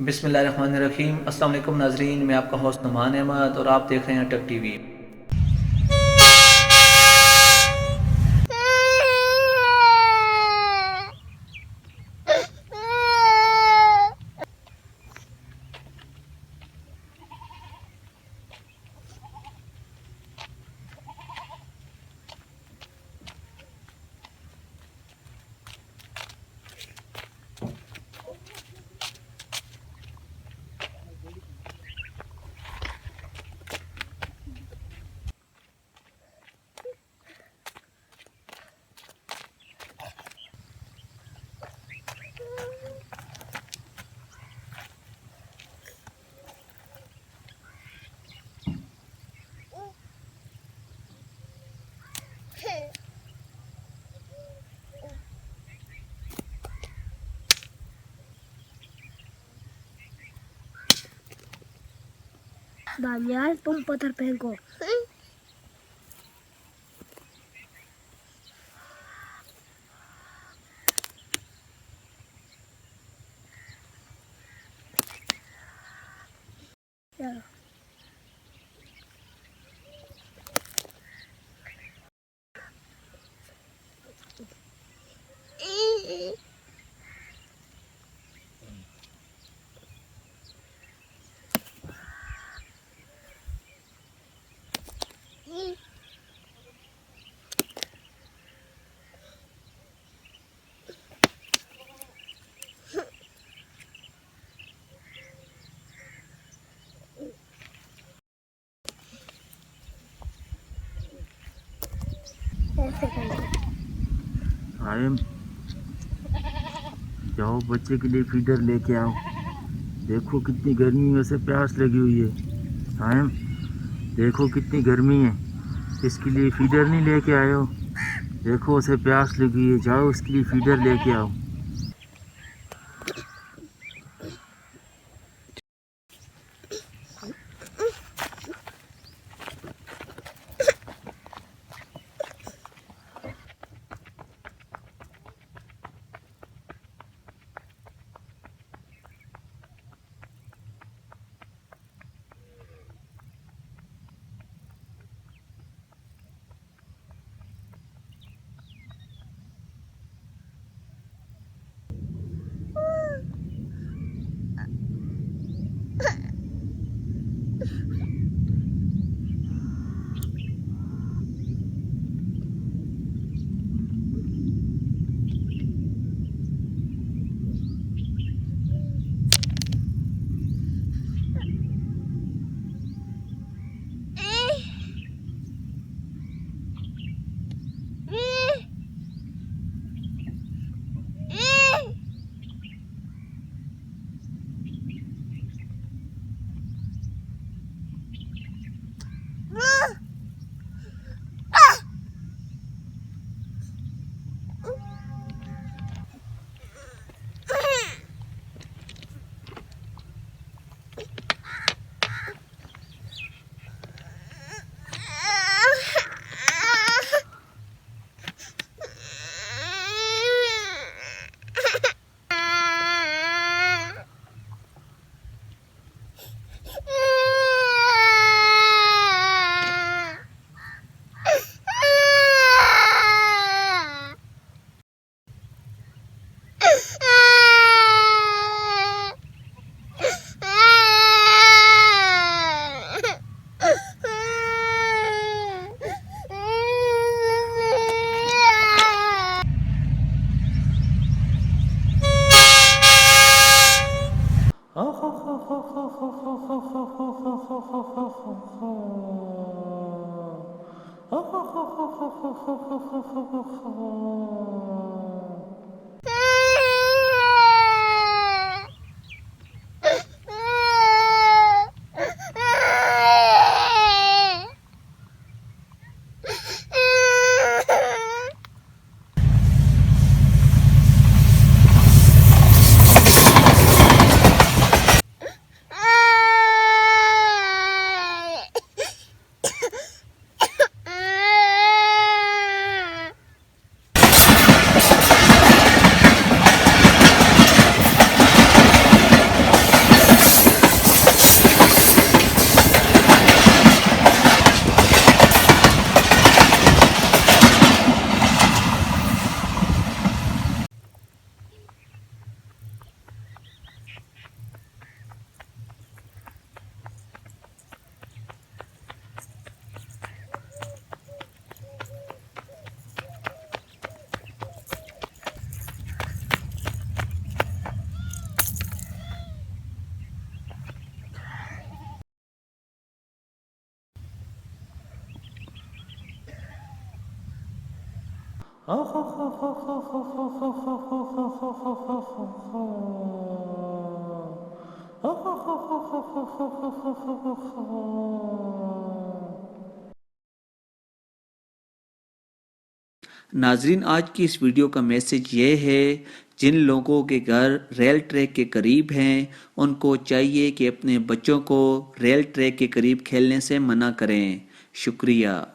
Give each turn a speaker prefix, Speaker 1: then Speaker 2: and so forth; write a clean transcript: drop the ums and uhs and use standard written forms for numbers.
Speaker 1: बिस्मिल्लाहिर्रहमानिर्रहीम। अस्सलाम वालेकुम नाजरीन, मैं आपका होस्ट नुमान अहमद और आप देख रहे हैं अटक टीवी।
Speaker 2: Daniel, तुम पत्थर फेंको। चलो।
Speaker 3: आयम, जाओ बच्चे के लिए फीडर लेके आओ। देखो कितनी गर्मी में से प्यास लगी हुई है। आयम, देखो कितनी गर्मी है, इसके लिए फीडर नहीं लेके आए हो। देखो उसे प्यास लगी है, जाओ उसके लिए फीडर लेके आओ।
Speaker 1: नाजरीन, आज की इस वीडियो का मैसेज ये है, जिन लोगों के घर रेल ट्रैक के करीब हैं उनको चाहिए कि अपने बच्चों को रेल ट्रैक के करीब खेलने से मना करें। शुक्रिया।